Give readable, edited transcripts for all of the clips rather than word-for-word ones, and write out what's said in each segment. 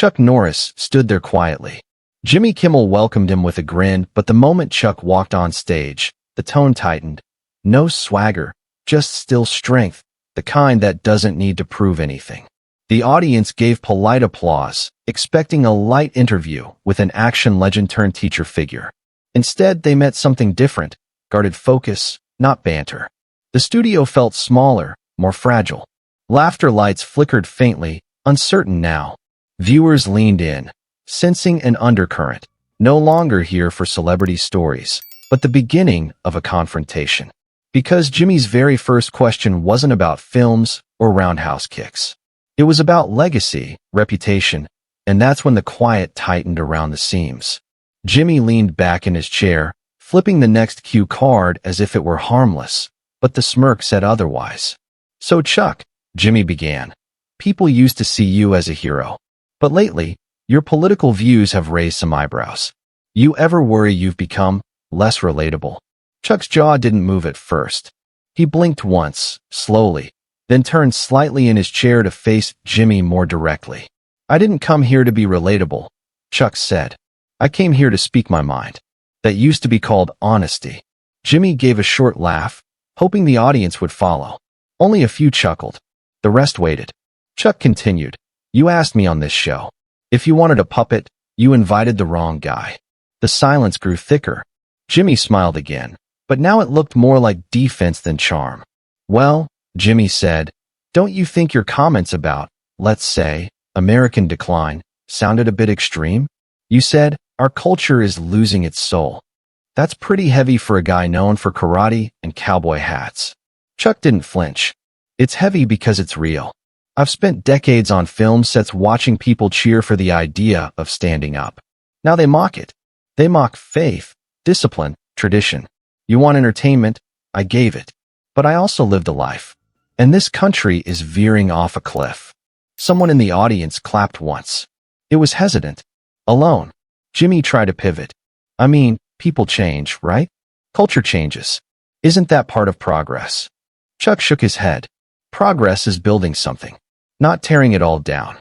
Chuck Norris stood there quietly. Jimmy Kimmel welcomed him with a grin, but the moment Chuck walked on stage, the tone tightened. No swagger, just still strength, the kind that doesn't need to prove anything. The audience gave polite applause, expecting a light interview with an action legend-turned-teacher figure. Instead, they met something different, guarded focus, not banter. The studio felt smaller, more fragile. Laughter lights flickered faintly, uncertain now. Viewers leaned in, sensing an undercurrent, no longer here for celebrity stories, but the beginning of a confrontation. Because Jimmy's very first question wasn't about films or roundhouse kicks. It was about legacy, reputation, and that's when the quiet tightened around the seams. Jimmy leaned back in his chair, flipping the next cue card as if it were harmless, but the smirk said otherwise. "So Chuck," Jimmy began, "people used to see you as a hero. But lately, your political views have raised some eyebrows. You ever worry you've become less relatable?" Chuck's jaw didn't move at first. He blinked once, slowly, then turned slightly in his chair to face Jimmy more directly. "I didn't come here to be relatable," Chuck said. "I came here to speak my mind. That used to be called honesty." Jimmy gave a short laugh, hoping the audience would follow. Only a few chuckled. The rest waited. Chuck continued, "You asked me on this show. If you wanted a puppet, you invited the wrong guy." The silence grew thicker. Jimmy smiled again, but now it looked more like defense than charm. "Well," Jimmy said, "don't you think your comments about, let's say, American decline, sounded a bit extreme? You said, our culture is losing its soul. That's pretty heavy for a guy known for karate and cowboy hats." Chuck didn't flinch. "It's heavy because it's real. I've spent decades on film sets watching people cheer for the idea of standing up. Now they mock it. They mock faith, discipline, tradition. You want entertainment? I gave it. But I also lived a life. And this country is veering off a cliff." Someone in the audience clapped once. It was hesitant. Alone. Jimmy tried to pivot. "I mean, people change, right? Culture changes. Isn't that part of progress?" Chuck shook his head. Progress is building something, not tearing it all down.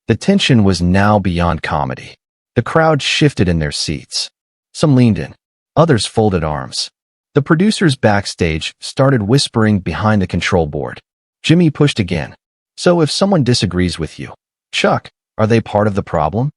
The tension was now beyond comedy. The crowd shifted in their seats. Some leaned in. Others folded arms. The producers backstage started whispering behind the control board. Jimmy pushed again. "So if someone disagrees with you, Chuck, are they part of the problem?"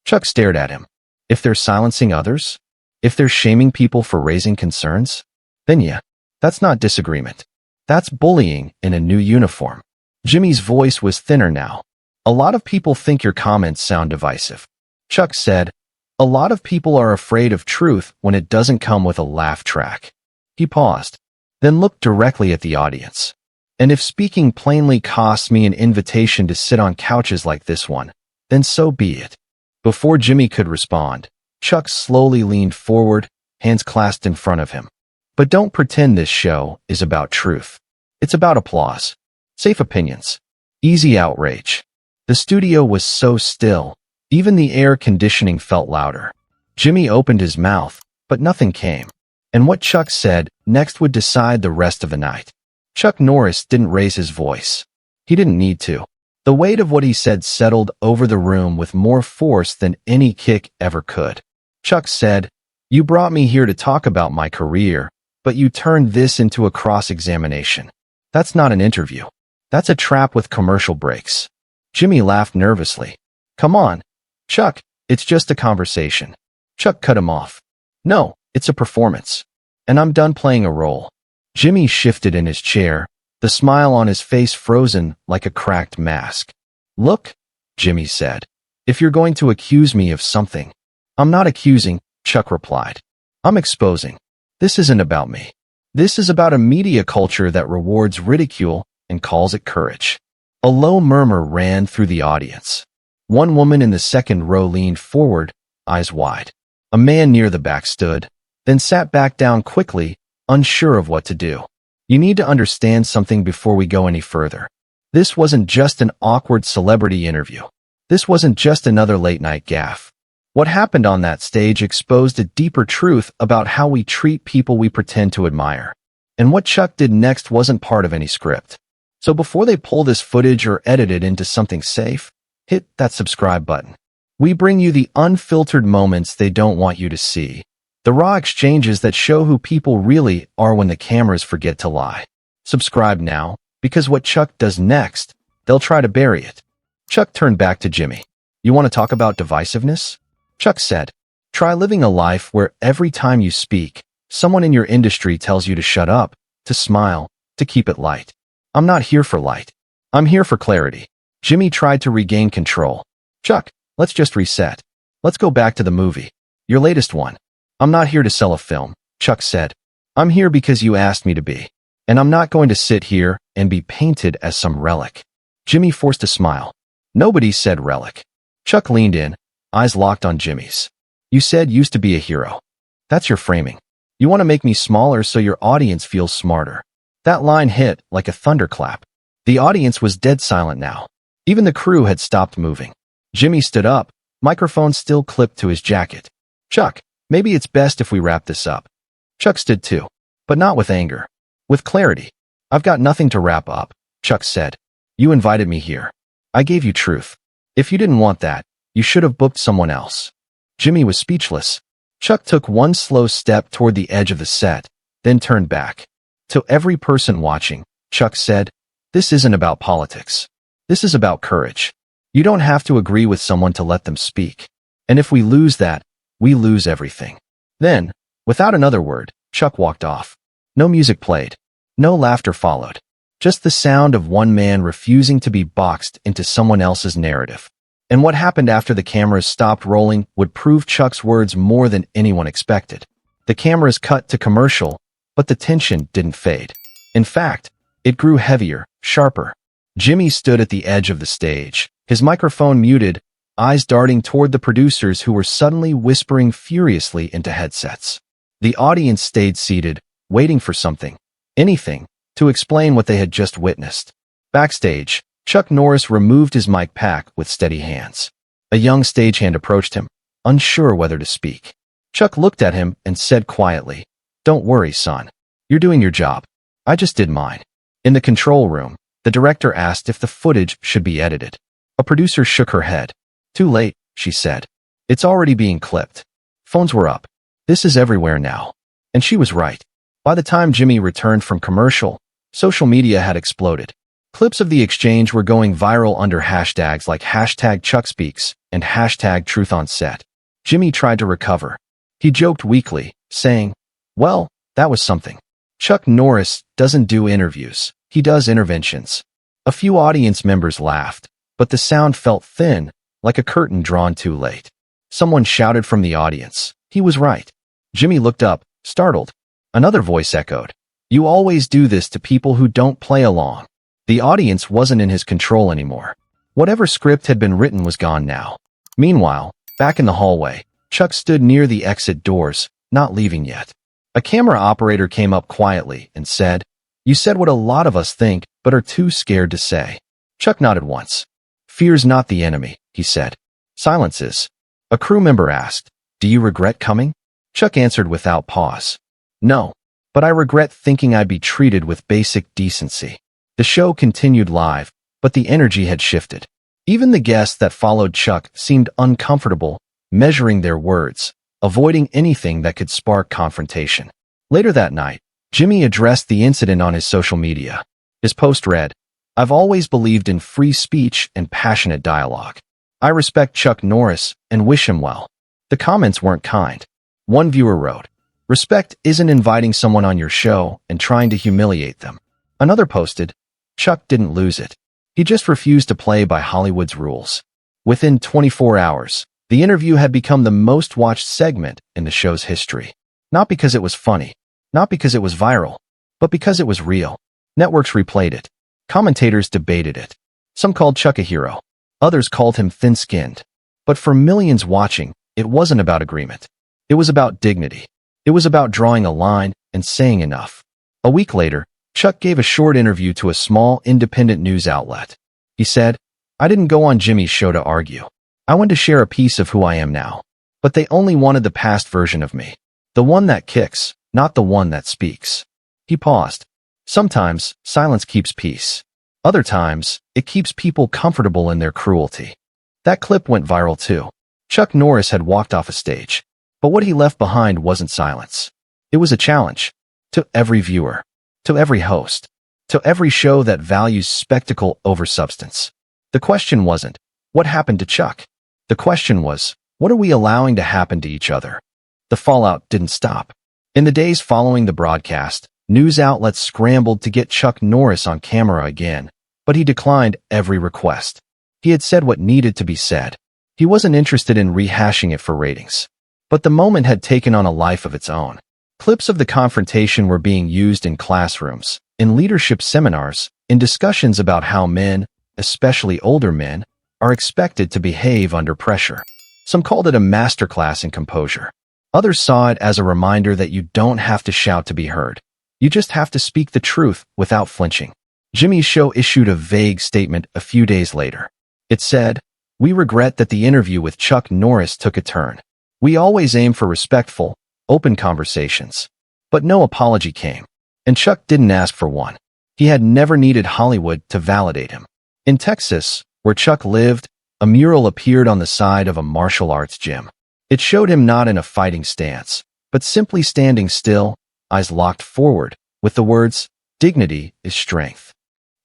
Chuck stared at him. "If they're silencing others? If they're shaming people for raising concerns? Then yeah, that's not disagreement. That's bullying in a new uniform." Jimmy's voice was thinner now. "A lot of people think your comments sound divisive." Chuck said, "A lot of people are afraid of truth when it doesn't come with a laugh track." He paused, then looked directly at the audience. "And if speaking plainly costs me an invitation to sit on couches like this one, then so be it." Before Jimmy could respond, Chuck slowly leaned forward, hands clasped in front of him. "But don't pretend this show is about truth. It's about applause, safe opinions, easy outrage." The studio was so still, even the air conditioning felt louder. Jimmy opened his mouth, but nothing came. And what Chuck said next would decide the rest of the night. Chuck Norris didn't raise his voice. He didn't need to. The weight of what he said settled over the room with more force than any kick ever could. Chuck said, "You brought me here to talk about my career, but you turned this into a cross-examination. That's not an interview. That's a trap with commercial breaks." Jimmy laughed nervously. "Come on, Chuck, it's just a conversation." Chuck cut him off. "No, it's a performance. And I'm done playing a role." Jimmy shifted in his chair, the smile on his face frozen like a cracked mask. "Look," Jimmy said, "if you're going to accuse me of something." "I'm not accusing," Chuck replied. "I'm exposing. This isn't about me. This is about a media culture that rewards ridicule and calls it courage." A low murmur ran through the audience. One woman in the second row leaned forward, eyes wide. A man near the back stood, then sat back down quickly, unsure of what to do. "You need to understand something before we go any further. This wasn't just an awkward celebrity interview. This wasn't just another late-night gaffe. What happened on that stage exposed a deeper truth about how we treat people we pretend to admire. And what Chuck did next wasn't part of any script. So before they pull this footage or edit it into something safe, hit that subscribe button. We bring you the unfiltered moments they don't want you to see. The raw exchanges that show who people really are when the cameras forget to lie. Subscribe now, because what Chuck does next, they'll try to bury it. Chuck turned back to Jimmy. You want to talk about divisiveness? Chuck said, try living a life where every time you speak, someone in your industry tells you to shut up, to smile, to keep it light. I'm not here for light. I'm here for clarity. Jimmy tried to regain control. Chuck, let's just reset. Let's go back to the movie. Your latest one. I'm not here to sell a film, Chuck said. I'm here because you asked me to be. And I'm not going to sit here and be painted as some relic. Jimmy forced a smile. Nobody said relic. Chuck leaned in, eyes locked on Jimmy's. You said used to be a hero. That's your framing. You want to make me smaller so your audience feels smarter. That line hit like a thunderclap. The audience was dead silent now. Even the crew had stopped moving. Jimmy stood up, microphone still clipped to his jacket. Chuck, maybe it's best if we wrap this up. Chuck stood too, but not with anger. With clarity. I've got nothing to wrap up, Chuck said. You invited me here. I gave you truth. If you didn't want that, you should have booked someone else. Jimmy was speechless. Chuck took one slow step toward the edge of the set, then turned back. To every person watching, Chuck said, this isn't about politics. This is about courage. You don't have to agree with someone to let them speak. And if we lose that, we lose everything. Then, without another word, Chuck walked off. No music played. No laughter followed. Just the sound of one man refusing to be boxed into someone else's narrative. And what happened after the cameras stopped rolling would prove Chuck's words more than anyone expected. The cameras cut to commercial, but the tension didn't fade. In fact, it grew heavier, sharper. Jimmy stood at the edge of the stage, his microphone muted, eyes darting toward the producers who were suddenly whispering furiously into headsets. The audience stayed seated, waiting for something, anything, to explain what they had just witnessed. Backstage, Chuck Norris removed his mic pack with steady hands. A young stagehand approached him, unsure whether to speak. Chuck looked at him and said quietly, don't worry, son. You're doing your job. I just did mine. In the control room, the director asked if the footage should be edited. A producer shook her head. Too late, she said. It's already being clipped. Phones were up. This is everywhere now. And she was right. By the time Jimmy returned from commercial, social media had exploded. Clips of the exchange were going viral under hashtags like #ChuckSpeaks and #TruthOnSet. Jimmy tried to recover. He joked weakly, saying, well, that was something. Chuck Norris doesn't do interviews. He does interventions. A few audience members laughed, but the sound felt thin, like a curtain drawn too late. Someone shouted from the audience. He was right. Jimmy looked up, startled. Another voice echoed. You always do this to people who don't play along. The audience wasn't in his control anymore. Whatever script had been written was gone now. Meanwhile, back in the hallway, Chuck stood near the exit doors, not leaving yet. A camera operator came up quietly and said, you said what a lot of us think, but are too scared to say. Chuck nodded once. Fear's not the enemy, he said. Silence is. A crew member asked, do you regret coming? Chuck answered without pause. No, but I regret thinking I'd be treated with basic decency. The show continued live, but the energy had shifted. Even the guests that followed Chuck seemed uncomfortable, measuring their words, avoiding anything that could spark confrontation. Later that night, Jimmy addressed the incident on his social media. His post read, I've always believed in free speech and passionate dialogue. I respect Chuck Norris and wish him well. The comments weren't kind. One viewer wrote, respect isn't inviting someone on your show and trying to humiliate them. Another posted, Chuck didn't lose it. He just refused to play by Hollywood's rules. Within 24 hours, the interview had become the most watched segment in the show's history. Not because it was funny, not because it was viral, but because it was real. Networks replayed it. Commentators debated it. Some called Chuck a hero. Others called him thin-skinned. But for millions watching, it wasn't about agreement. It was about dignity. It was about drawing a line and saying enough. A week later, Chuck gave a short interview to a small independent news outlet. He said, I didn't go on Jimmy's show to argue. I went to share a piece of who I am now. But they only wanted the past version of me. The one that kicks, not the one that speaks. He paused. Sometimes, silence keeps peace. Other times, it keeps people comfortable in their cruelty. That clip went viral too. Chuck Norris had walked off a stage, but what he left behind wasn't silence. It was a challenge to every viewer, to every host, to every show that values spectacle over substance. The question wasn't, what happened to Chuck? The question was, what are we allowing to happen to each other? The fallout didn't stop. In the days following the broadcast, news outlets scrambled to get Chuck Norris on camera again, but he declined every request. He had said what needed to be said. He wasn't interested in rehashing it for ratings. But the moment had taken on a life of its own. Clips of the confrontation were being used in classrooms, in leadership seminars, in discussions about how men, especially older men, are expected to behave under pressure. Some called it a masterclass in composure. Others saw it as a reminder that you don't have to shout to be heard. You just have to speak the truth without flinching. Jimmy's show issued a vague statement a few days later. It said, "We regret that the interview with Chuck Norris took a turn. We always aim for respectful, open conversations." But no apology came. And Chuck didn't ask for one. He had never needed Hollywood to validate him. In Texas, where Chuck lived, a mural appeared on the side of a martial arts gym. It showed him not in a fighting stance, but simply standing still, eyes locked forward, with the words, "Dignity is strength."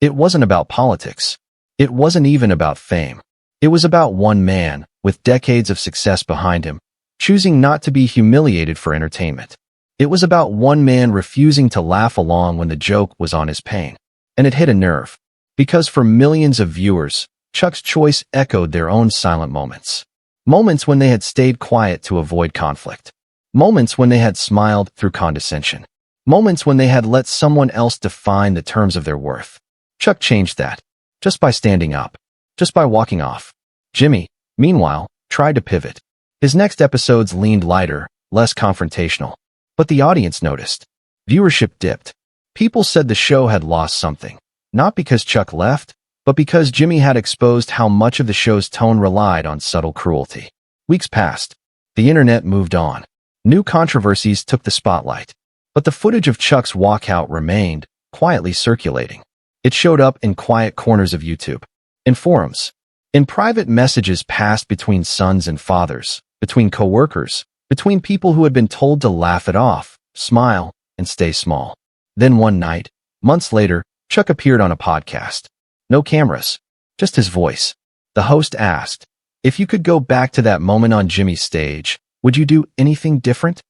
It wasn't about politics. It wasn't even about fame. It was about one man, with decades of success behind him, choosing not to be humiliated for entertainment. It was about one man refusing to laugh along when the joke was on his pain. And it hit a nerve. Because for millions of viewers, Chuck's choice echoed their own silent moments. Moments when they had stayed quiet to avoid conflict. Moments when they had smiled through condescension. Moments when they had let someone else define the terms of their worth. Chuck changed that. Just by standing up. Just by walking off. Jimmy, meanwhile, tried to pivot. His next episodes leaned lighter, less confrontational. But the audience noticed. Viewership dipped. People said the show had lost something. Not because Chuck left, but because Jimmy had exposed how much of the show's tone relied on subtle cruelty. Weeks passed. The internet moved on. New controversies took the spotlight. But the footage of Chuck's walkout remained, quietly circulating. It showed up in quiet corners of YouTube, in forums, in private messages passed between sons and fathers, between coworkers, between people who had been told to laugh it off, smile, and stay small. Then one night, months later, Chuck appeared on a podcast. No cameras, just his voice. The host asked, "If you could go back to that moment on Jimmy's stage, would you do anything different?"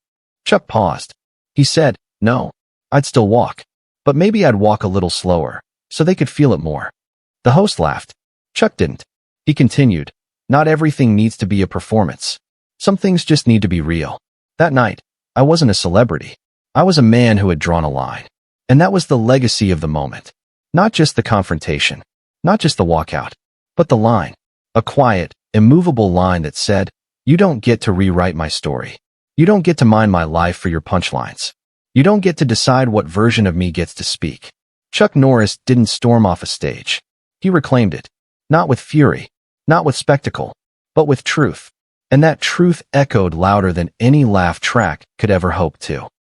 Chuck paused. He said, "No, I'd still walk. But maybe I'd walk a little slower, so they could feel it more." The host laughed. Chuck didn't. He continued, "Not everything needs to be a performance. Some things just need to be real." That night, I wasn't a celebrity. I was a man who had drawn a line. And that was the legacy of the moment. Not just the confrontation, not just the walkout, but the line. A quiet, immovable line that said, "You don't get to rewrite my story. You don't get to mine my life for your punchlines. You don't get to decide what version of me gets to speak." Chuck Norris didn't storm off a stage. He reclaimed it. Not with fury, not with spectacle, but with truth. And that truth echoed louder than any laugh track could ever hope to.